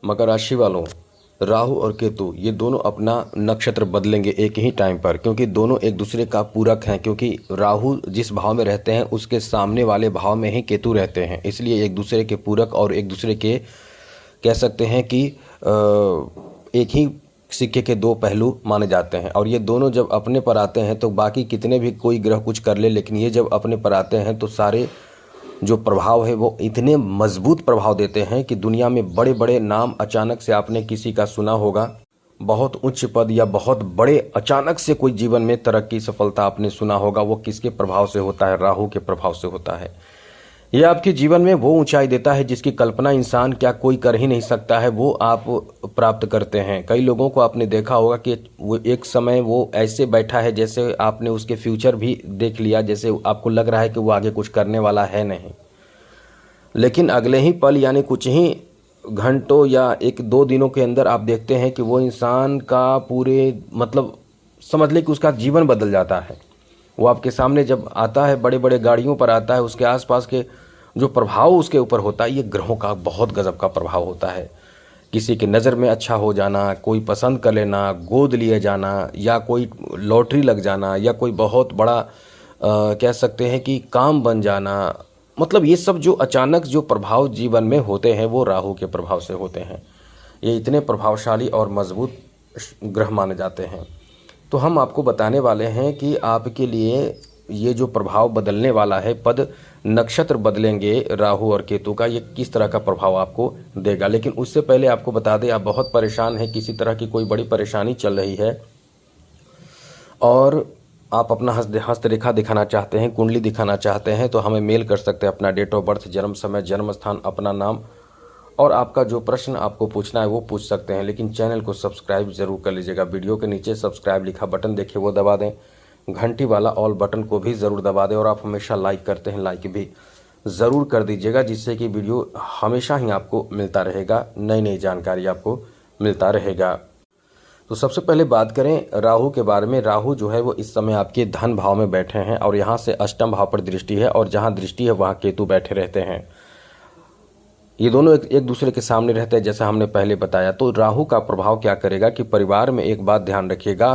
मकर राशि वालों, राहु और केतु ये दोनों अपना नक्षत्र बदलेंगे एक ही टाइम पर, क्योंकि दोनों एक दूसरे का पूरक हैं। क्योंकि राहु जिस भाव में रहते हैं उसके सामने वाले भाव में ही केतु रहते हैं, इसलिए एक दूसरे के पूरक और एक दूसरे के कह सकते हैं कि एक ही सिक्के के दो पहलू माने जाते हैं। और ये दोनों जब अपने पर आते हैं तो बाकी कितने भी कोई ग्रह कुछ कर ले, लेकिन ये जब अपने पर आते हैं तो सारे जो प्रभाव है वो इतने मजबूत प्रभाव देते हैं कि दुनिया में बड़े बड़े नाम, अचानक से आपने किसी का सुना होगा, बहुत उच्च पद या बहुत बड़े अचानक से कोई जीवन में तरक्की, सफलता आपने सुना होगा, वो किसके प्रभाव से होता है? राहु के प्रभाव से होता है। ये आपके जीवन में वो ऊंचाई देता है जिसकी कल्पना इंसान क्या कोई कर ही नहीं सकता है, वो आप प्राप्त करते हैं। कई लोगों को आपने देखा होगा कि वो एक समय वो ऐसे बैठा है जैसे आपने उसके फ्यूचर भी देख लिया, जैसे आपको लग रहा है कि वो आगे कुछ करने वाला है नहीं, लेकिन अगले ही पल यानी कुछ ही घंटों या एक दो दिनों के अंदर आप देखते हैं कि वो इंसान का पूरे मतलब समझ ले कि उसका जीवन बदल जाता है। वो आपके सामने जब आता है, बड़े बड़े गाड़ियों पर आता है, उसके आसपास के जो प्रभाव उसके ऊपर होता है, ये ग्रहों का बहुत गजब का प्रभाव होता है। किसी की नज़र में अच्छा हो जाना, कोई पसंद कर लेना, गोद लिए जाना, या कोई लॉटरी लग जाना, या कोई बहुत बड़ा कह सकते हैं कि काम बन जाना, मतलब ये सब जो अचानक जो प्रभाव जीवन में होते हैं वो राहु के प्रभाव से होते हैं। ये इतने प्रभावशाली और मजबूत ग्रह माने जाते हैं। तो हम आपको बताने वाले हैं कि आपके लिए ये जो प्रभाव बदलने वाला है, पद नक्षत्र बदलेंगे राहु और केतु का, ये किस तरह का प्रभाव आपको देगा। लेकिन उससे पहले आपको बता दें, आप बहुत परेशान हैं, किसी तरह की कोई बड़ी परेशानी चल रही है और आप अपना हस्तरेखा दिखाना चाहते हैं, कुंडली दिखाना चाहते हैं, तो हमें मेल कर सकते हैं अपना डेट ऑफ बर्थ, जन्म समय, जन्म स्थान, अपना नाम और आपका जो प्रश्न आपको पूछना है वो पूछ सकते हैं। लेकिन चैनल को सब्सक्राइब जरूर कर लीजिएगा। वीडियो के नीचे सब्सक्राइब लिखा बटन देखिए, वो दबा दें। घंटी वाला ऑल बटन को भी ज़रूर दबा दें। और आप हमेशा लाइक करते हैं, लाइक भी ज़रूर कर दीजिएगा, जिससे कि वीडियो हमेशा ही आपको मिलता रहेगा, नई नई जानकारी आपको मिलता रहेगा। तो सबसे पहले बात करें राहु के बारे में। राहु जो है वो इस समय आपके धन भाव में बैठे हैं और यहाँ से अष्टम भाव पर दृष्टि है, और जहाँ दृष्टि है वहाँ केतु बैठे रहते हैं। ये दोनों एक दूसरे के सामने रहते हैं, जैसा हमने पहले बताया। तो राहु का प्रभाव क्या करेगा कि परिवार में एक बात ध्यान रखिएगा,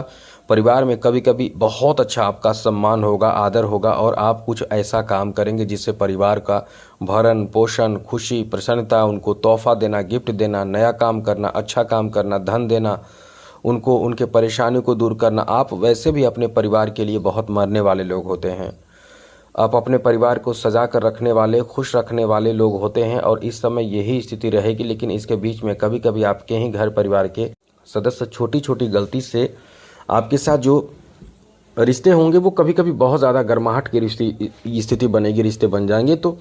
परिवार में कभी कभी बहुत अच्छा आपका सम्मान होगा, आदर होगा, और आप कुछ ऐसा काम करेंगे जिससे परिवार का भरण पोषण, खुशी, प्रसन्नता, उनको तोहफा देना, गिफ्ट देना, नया काम करना, अच्छा काम करना, धन देना, उनको उनके परेशानियों को दूर करना। आप वैसे भी अपने परिवार के लिए बहुत मरने वाले लोग होते हैं। आप अपने परिवार को सजा कर रखने वाले, खुश रखने वाले लोग होते हैं, और इस समय यही स्थिति रहेगी। लेकिन इसके बीच में कभी कभी आपके ही घर परिवार के सदस्य छोटी छोटी गलती से आपके साथ जो रिश्ते होंगे वो कभी कभी बहुत ज़्यादा गर्माहट की स्थिति बनेगी, रिश्ते बन जाएंगे। तो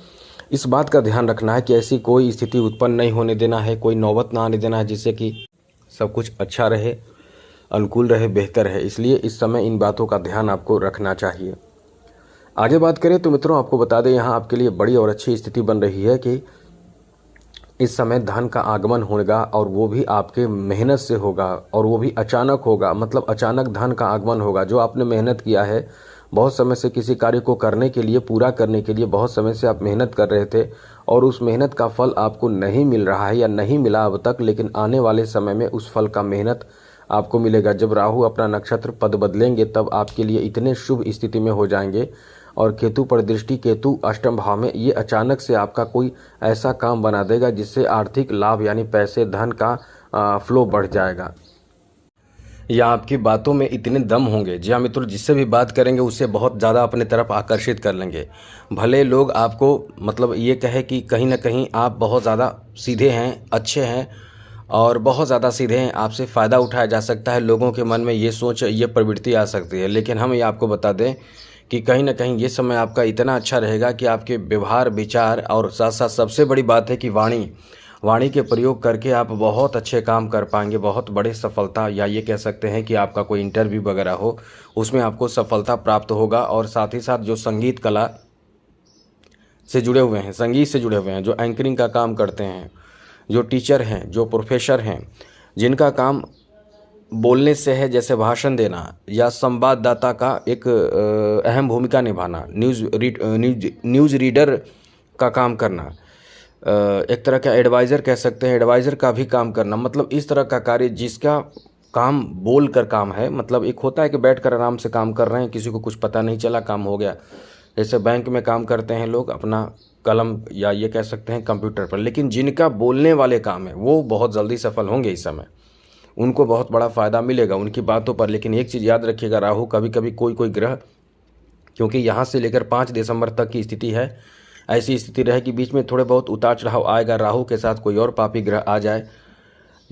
इस बात का ध्यान रखना है कि ऐसी कोई स्थिति उत्पन्न नहीं होने देना है, कोई नौबत ना आने देना है, जिससे कि सब कुछ अच्छा रहे, अनुकूल रहे, बेहतर है। इसलिए इस समय इन बातों का ध्यान आपको रखना चाहिए। आगे बात करें तो मित्रों, आपको बता दें यहाँ आपके लिए बड़ी और अच्छी स्थिति बन रही है कि इस समय धन का आगमन होगा, और वो भी आपके मेहनत से होगा, और वो भी अचानक होगा। मतलब अचानक धन का आगमन होगा। जो आपने मेहनत किया है बहुत समय से, किसी कार्य को करने के लिए, पूरा करने के लिए बहुत समय से आप मेहनत कर रहे थे, और उस मेहनत का फल आपको नहीं मिल रहा है या नहीं मिला अब तक, लेकिन आने वाले समय में उस फल का मेहनत आपको मिलेगा। जब राहु अपना नक्षत्र पद बदलेंगे तब आपके लिए इतने शुभ स्थिति में हो जाएंगे। और केतु पर दृष्टि, केतु अष्टम भाव में, ये अचानक से आपका कोई ऐसा काम बना देगा जिससे आर्थिक लाभ यानी पैसे, धन का फ्लो बढ़ जाएगा, या आपकी बातों में इतने दम होंगे। जी हाँ मित्रों, जिससे भी बात करेंगे उससे बहुत ज़्यादा अपने तरफ आकर्षित कर लेंगे। भले लोग आपको मतलब ये कहे कि कहीं ना कहीं आप बहुत ज़्यादा सीधे हैं, अच्छे हैं, और बहुत ज़्यादा सीधे हैं, आपसे फ़ायदा उठाया जा सकता है। लोगों के मन में ये सोच, ये प्रवृत्ति आ सकती है। लेकिन हम ये आपको बता दें कि कहीं ना कहीं ये समय आपका इतना अच्छा रहेगा कि आपके व्यवहार, विचार, और साथ साथ सबसे बड़ी बात है कि वाणी के प्रयोग करके आप बहुत अच्छे काम कर पाएंगे, बहुत बड़े सफलता, या ये कह सकते हैं कि आपका कोई इंटरव्यू वगैरह हो उसमें आपको सफलता प्राप्त होगा। और साथ ही साथ जो संगीत कला से जुड़े हुए हैं, संगीत से जुड़े हुए हैं, जो एंकरिंग का काम करते हैं, जो टीचर हैं, जो प्रोफेसर हैं, जिनका काम बोलने से है, जैसे भाषण देना या संवाददाता का एक अहम भूमिका निभाना, न्यूज़ रीडर का काम करना, एक तरह का एडवाइज़र कह सकते हैं, एडवाइज़र का भी काम करना, मतलब इस तरह का कार्य जिसका काम बोल कर काम है। मतलब एक होता है कि बैठ कर आराम से काम कर रहे हैं, किसी को कुछ पता नहीं चला, काम हो गया। जैसे बैंक में काम करते हैं लोग अपना कलम या ये कह सकते हैं कंप्यूटर पर, लेकिन जिनका बोलने वाले काम है वो बहुत जल्दी सफल होंगे इस समय, उनको बहुत बड़ा फ़ायदा मिलेगा उनकी बातों पर। लेकिन एक चीज़ याद रखिएगा, राहु कभी कभी कोई कोई ग्रह, क्योंकि यहाँ से लेकर 5 दिसंबर तक की स्थिति है, ऐसी स्थिति रहे कि बीच में थोड़े बहुत उतार चढ़ाव आएगा। राहु के साथ कोई और पापी ग्रह आ जाए,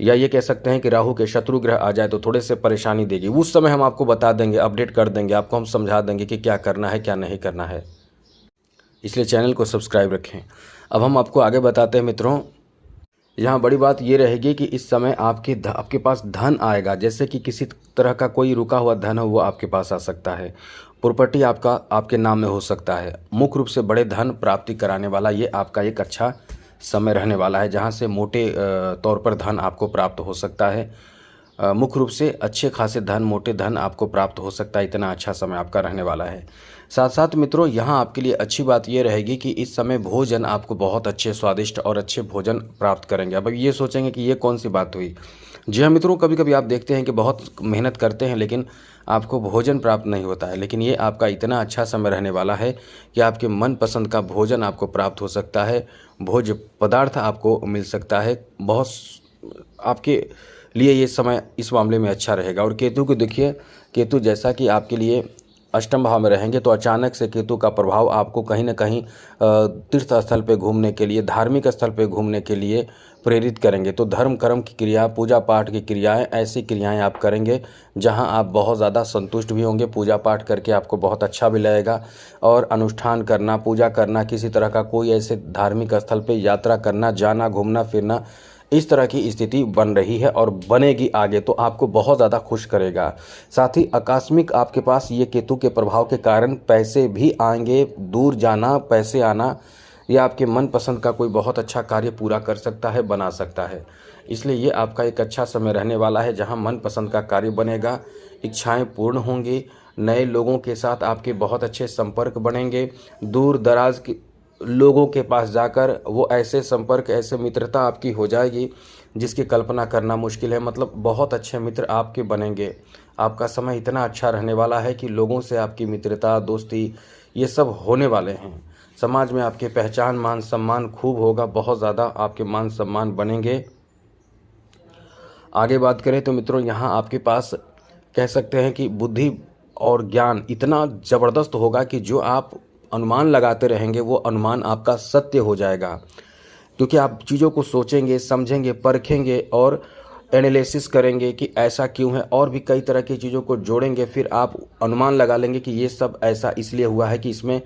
या ये कह सकते हैं कि राहु के शत्रु ग्रह आ जाए, तो थोड़े से परेशानी देगी। उस समय हम आपको बता देंगे, अपडेट कर देंगे, आपको हम समझा देंगे कि क्या करना है क्या नहीं करना है। इसलिए चैनल को सब्सक्राइब रखें। अब हम आपको आगे बताते हैं मित्रों। यहाँ बड़ी बात ये रहेगी कि इस समय आपके पास धन आएगा, जैसे कि किसी तरह का कोई रुका हुआ धन हो वो आपके पास आ सकता है। प्रॉपर्टी आपके नाम में हो सकता है। मुख्य रूप से बड़े धन प्राप्ति कराने वाला ये आपका एक अच्छा समय रहने वाला है, जहाँ से मोटे तौर पर धन आपको प्राप्त हो सकता है। मुख्य रूप से अच्छे खासे धन, मोटे धन आपको प्राप्त हो सकता है। इतना अच्छा समय आपका रहने वाला है। साथ साथ मित्रों यहाँ आपके लिए अच्छी बात यह रहेगी कि इस समय भोजन आपको बहुत अच्छे स्वादिष्ट और अच्छे भोजन प्राप्त करेंगे। अब ये सोचेंगे कि ये कौन सी बात हुई। जी हाँ मित्रों, कभी कभी आप देखते हैं कि बहुत मेहनत करते हैं लेकिन आपको भोजन प्राप्त नहीं होता है, लेकिन ये आपका इतना अच्छा समय रहने वाला है कि आपके मनपसंद का भोजन आपको प्राप्त हो सकता है। भोज्य पदार्थ आपको मिल सकता है। बहुत आपके लिए ये समय इस मामले में अच्छा रहेगा। और केतु को देखिए, केतु जैसा कि आपके लिए अष्टम भाव में रहेंगे, तो अचानक से केतु का प्रभाव आपको कहीं ना कहीं तीर्थ स्थल पे घूमने के लिए, धार्मिक स्थल पे घूमने के लिए प्रेरित करेंगे। तो धर्म कर्म की क्रिया, पूजा पाठ की क्रियाएं, ऐसी क्रियाएं आप करेंगे जहां आप बहुत ज़्यादा संतुष्ट भी होंगे। पूजा पाठ करके आपको बहुत अच्छा भी लगेगा। और अनुष्ठान करना, पूजा करना, किसी तरह का कोई ऐसे धार्मिक स्थल पे यात्रा करना, जाना, घूमना फिरना, इस तरह की स्थिति बन रही है और बनेगी आगे, तो आपको बहुत ज़्यादा खुश करेगा। साथ ही आकस्मिक आपके पास ये केतु के प्रभाव के कारण पैसे भी आएंगे। दूर जाना, पैसे आना, या आपके मनपसंद का कोई बहुत अच्छा कार्य पूरा कर सकता है, बना सकता है। इसलिए ये आपका एक अच्छा समय रहने वाला है जहां मनपसंद का कार्य बनेगा, इच्छाएं पूर्ण होंगी, नए लोगों के साथ आपके बहुत अच्छे संपर्क बनेंगे। दूर दराज के लोगों के पास जाकर वो ऐसे संपर्क, ऐसे मित्रता आपकी हो जाएगी जिसकी कल्पना करना मुश्किल है। मतलब बहुत अच्छे मित्र आपके बनेंगे। आपका समय इतना अच्छा रहने वाला है कि लोगों से आपकी मित्रता, दोस्ती, ये सब होने वाले हैं। समाज में आपके पहचान, मान सम्मान खूब होगा, बहुत ज़्यादा आपके मान सम्मान बनेंगे। आगे बात करें तो मित्रों यहाँ आपके पास कह सकते हैं कि बुद्धि और ज्ञान इतना ज़बरदस्त होगा कि जो आप अनुमान लगाते रहेंगे वो अनुमान आपका सत्य हो जाएगा, क्योंकि आप चीज़ों को सोचेंगे, समझेंगे, परखेंगे और एनालिसिस करेंगे कि ऐसा क्यों है, और भी कई तरह की चीज़ों को जोड़ेंगे। फिर आप अनुमान लगा लेंगे कि ये सब ऐसा इसलिए हुआ है कि इसमें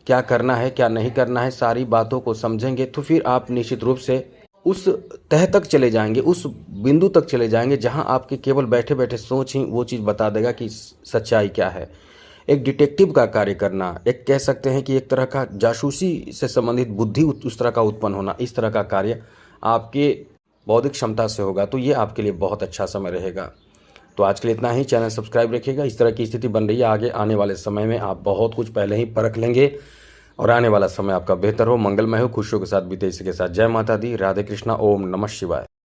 क्या करना है क्या नहीं करना है। सारी बातों को समझेंगे तो फिर आप निश्चित रूप से उस तह तक चले जाएंगे, उस बिंदु तक चले जाएंगे जहां आपके केवल बैठे बैठे सोच ही वो चीज़ बता देगा कि सच्चाई क्या है। एक डिटेक्टिव का कार्य करना, एक कह सकते हैं कि एक तरह का जासूसी से संबंधित बुद्धि उस तरह का उत्पन्न होना, इस तरह का कार्य आपके बौद्धिक क्षमता से होगा। तो ये आपके लिए बहुत अच्छा समय रहेगा। तो आज के लिए इतना ही। चैनल सब्सक्राइब रखिएगा। इस तरह की स्थिति बन रही है, आगे आने वाले समय में आप बहुत कुछ पहले ही परख लेंगे और आने वाला समय आपका बेहतर हो, मंगलमय हो, खुशियों के साथ बीते। इसी के साथ जय माता दी, राधे कृष्णा, ओम नमः शिवाय।